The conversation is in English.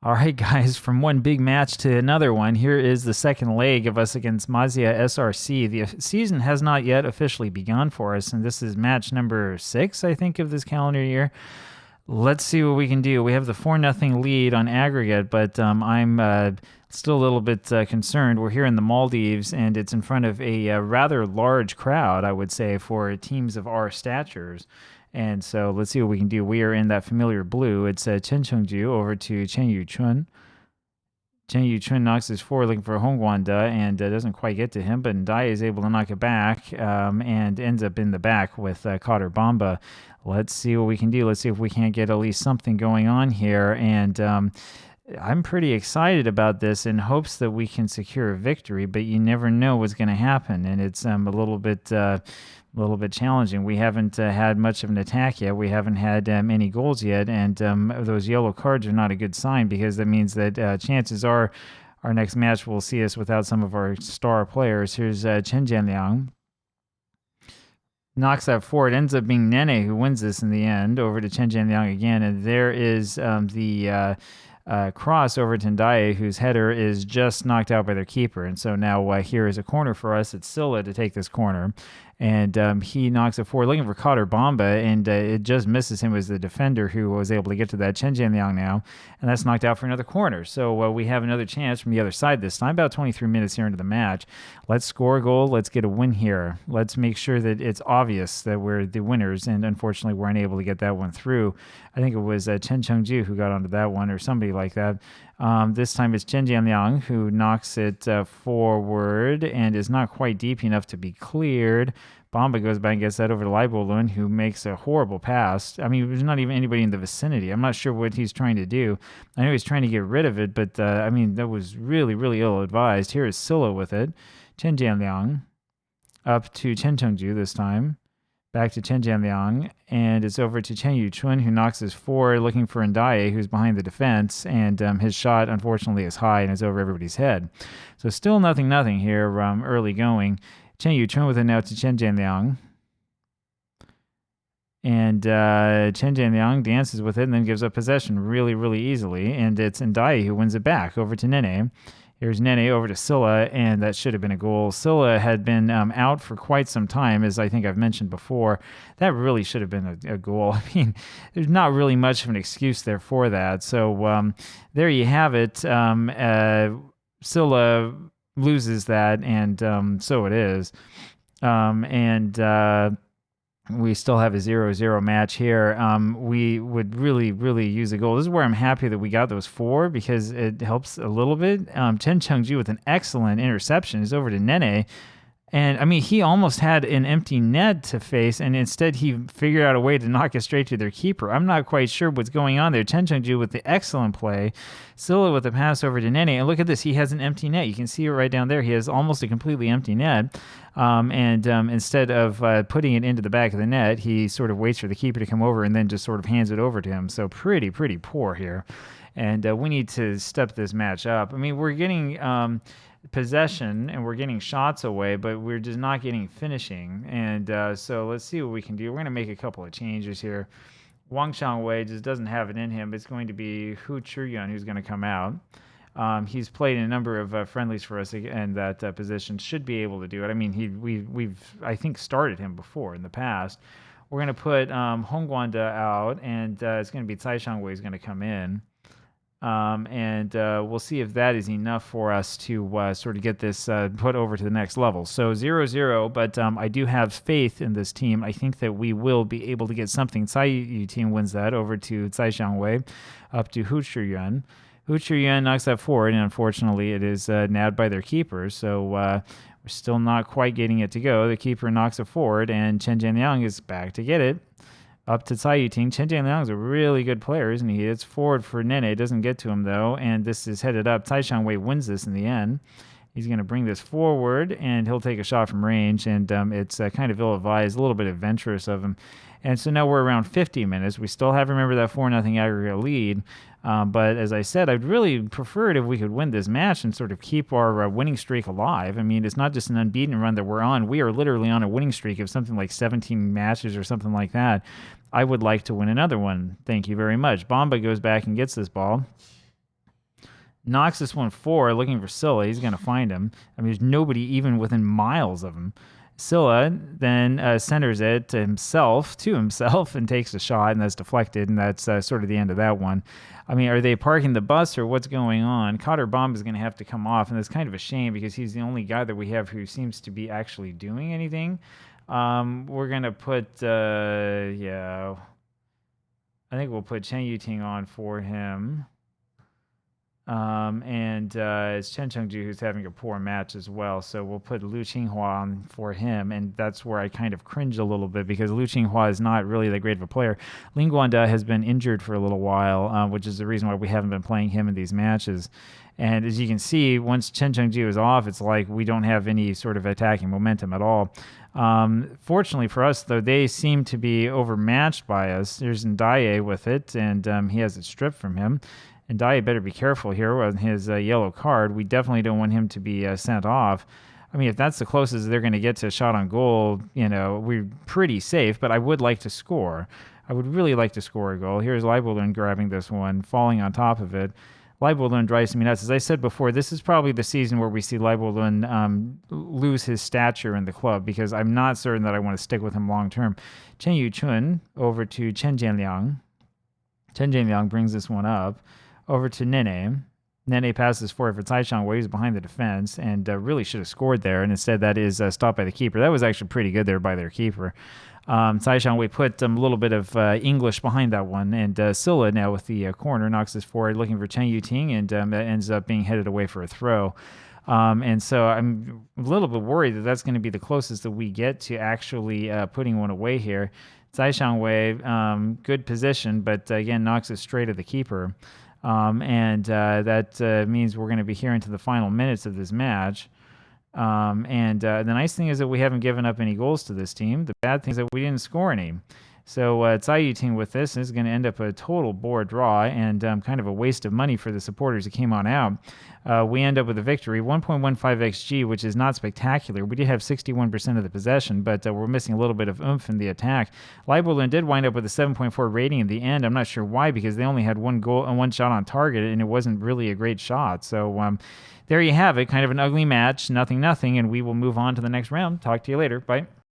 All right, guys, from one big match to another one, here is the second leg of us against Maziya SRC. The season has not yet officially begun for us, and this is match number 6, I think, of this calendar year. Let's see what we can do. We have the 4-0 lead on aggregate, but I'm still a little bit concerned. We're here in the Maldives, and it's in front of a rather large crowd, I would say, for teams of our statures. And so let's see what we can do. We are in that familiar blue. It's Chen Chengju over to Chen Yuchun. Chen Yuchun knocks his forward looking for Hongguanda and doesn't quite get to him, but Ndai is able to knock it back and ends up in the back with Cotter Bamba. Let's see what we can do. Let's see if we can't get at least something going on here. And I'm pretty excited about this in hopes that we can secure a victory, but you never know what's going to happen. And it's a little bit challenging. We haven't had much of an attack yet. We haven't had any goals yet, and those yellow cards are not a good sign because that means that chances are our next match will see us without some of our star players. Here's Chen Jianliang. Knocks that forward. Ends up being Nene who wins this in the end. Over to Chen Jianliang again, and there is the cross over to Ndaye, whose header is just knocked out by their keeper. And so now here is a corner for us. It's Silla to take this corner. And he knocks it forward, looking for Cotter Bamba, and it just misses him as the defender who was able to get to that. Chen Jianliang now, and that's knocked out for another corner. So we have another chance from the other side this time, about 23 minutes here into the match. Let's score a goal. Let's get a win here. Let's make sure that it's obvious that we're the winners, and unfortunately we're unable to get that one through. I think it was Chen Chengju who got onto that one, or somebody like that. This time it's Chen Jianliang who knocks it forward and is not quite deep enough to be cleared. Bamba goes back and gets that over to Leibolun, who makes a horrible pass. I mean, there's not even anybody in the vicinity. I'm not sure what he's trying to do. I know he's trying to get rid of it, but I mean, that was really, really ill-advised. Here is Silla with it. Chen Jianliang up to Chen Chengju this time. Back to Chen Jianliang, and it's over to Chen Yuchun, who knocks his forward, looking for Ndaye, who's behind the defense, and his shot, unfortunately, is high and is over everybody's head. So still nothing here early going. Chen Yuchun with it now to Chen Jianliang. And Chen Jianliang dances with it and then gives up possession really, really easily, and it's Ndaye who wins it back over to Nene. Here's Nene over to Silla, and that should have been a goal. Silla had been out for quite some time, as I think I've mentioned before. That really should have been a goal. I mean, there's not really much of an excuse there for that. So there you have it. Silla loses that, and so it is. We still have a 0-0 match here. We would really, really use a goal. This is where I'm happy that we got those 4 because it helps a little bit. Chen Chengju with an excellent interception is over to Nene. And, I mean, he almost had an empty net to face, and instead he figured out a way to knock it straight to their keeper. I'm not quite sure what's going on there. Chen Chengju with the excellent play. Silla with the pass over to Nene. And look at this. He has an empty net. You can see it right down there. He has almost a completely empty net. Instead of putting it into the back of the net, he sort of waits for the keeper to come over and then just sort of hands it over to him. So pretty poor here. And we need to step this match up. I mean, we're getting possession and we're getting shots away, but we're just not getting finishing. And so let's see what we can do. We're going to make a couple of changes here. Wang Changwei just doesn't have it in him. It's going to be Hu Chiyuan who's going to come out. He's played in a number of friendlies for us in that position. Should be able to do it. I mean, we've I think started him before in the past. We're going to put Hongguanda out, and it's going to be Cai Shangwei who's going to come in. We'll see if that is enough for us to sort of get this put over to the next level. So 0-0, but I do have faith in this team. I think that we will be able to get something. Cai Yu team wins that over to Cai Shangwei, up to Hu Chiyuan. Hu Chiyuan knocks that forward, and unfortunately it is nabbed by their keeper, so we're still not quite getting it to go. The keeper knocks it forward, and Chen Jianliang is back to get it. Up to Cai Yuting. Chen Jianliang is a really good player, isn't he? It's forward for Nene. It doesn't get to him, though, and this is headed up. Cai Shangwei wins this in the end. He's going to bring this forward, and he'll take a shot from range, and it's kind of ill-advised, a little bit adventurous of him. And so now we're around 50 minutes. We still have, remember, that 4-0 aggregate lead. But as I said, I'd really prefer it if we could win this match and sort of keep our winning streak alive. I mean, it's not just an unbeaten run that we're on. We are literally on a winning streak of something like 17 matches or something like that. I would like to win another one. Thank you very much. Bamba goes back and gets this ball. knocks this one forward, looking for Silla. He's going to find him. I mean, there's nobody even within miles of him. Silla then centers it to himself, and takes a shot, and that's deflected, and that's sort of the end of that one. I mean, are they parking the bus, or what's going on? Cotter Bomb is going to have to come off, and that's kind of a shame because he's the only guy that we have who seems to be actually doing anything. We're going to put, I think we'll put Chen Yuting on for him. It's Chen Chengju who's having a poor match as well, so we'll put Liu Qinghua on for him, and that's where I kind of cringe a little bit because Liu Qinghua is not really that great of a player. Lin Guanda has been injured for a little while, which is the reason why we haven't been playing him in these matches. And as you can see, once Chen Chengju is off, it's like we don't have any sort of attacking momentum at all. Fortunately for us, though, they seem to be overmatched by us. There's Ndaye with it, and he has it stripped from him. And Ndaye better be careful here with his yellow card. We definitely don't want him to be sent off. I mean, if that's the closest they're going to get to a shot on goal, we're pretty safe, but I would like to score. I would really like to score a goal. Here's Leibolund grabbing this one, falling on top of it. Leibolund drives me nuts. As I said before, this is probably the season where we see Leibolund lose his stature in the club because I'm not certain that I want to stick with him long term. Chen Yuchun over to Chen Jianliang. Chen Jianliang brings this one up. Over to Nene. Nene passes forward for Tsai Shangwei, who's behind the defense, and really should have scored there. And instead, that is stopped by the keeper. That was actually pretty good there by their keeper. Tsai Shangwei put a little bit of English behind that one. And Silla now with the corner knocks this forward, looking for Chen Yuting, and that ends up being headed away for a throw. And so I'm a little bit worried that that's going to be the closest that we get to actually putting one away here. Tsai Shangwei, good position, but again, knocks it straight at the keeper. That means we're going to be here into the final minutes of this match. The nice thing is that we haven't given up any goals to this team. The bad thing is that we didn't score any. So Tsai Yuting with this is going to end up a total bore draw and kind of a waste of money for the supporters who came on out. We end up with a victory, 1.15 XG, which is not spectacular. We did have 61% of the possession, but we're missing a little bit of oomph in the attack. Leibolund did wind up with a 7.4 rating in the end. I'm not sure why, because they only had one goal and one shot on target, and it wasn't really a great shot. So there you have it, kind of an ugly match, 0-0, and we will move on to the next round. Talk to you later. Bye.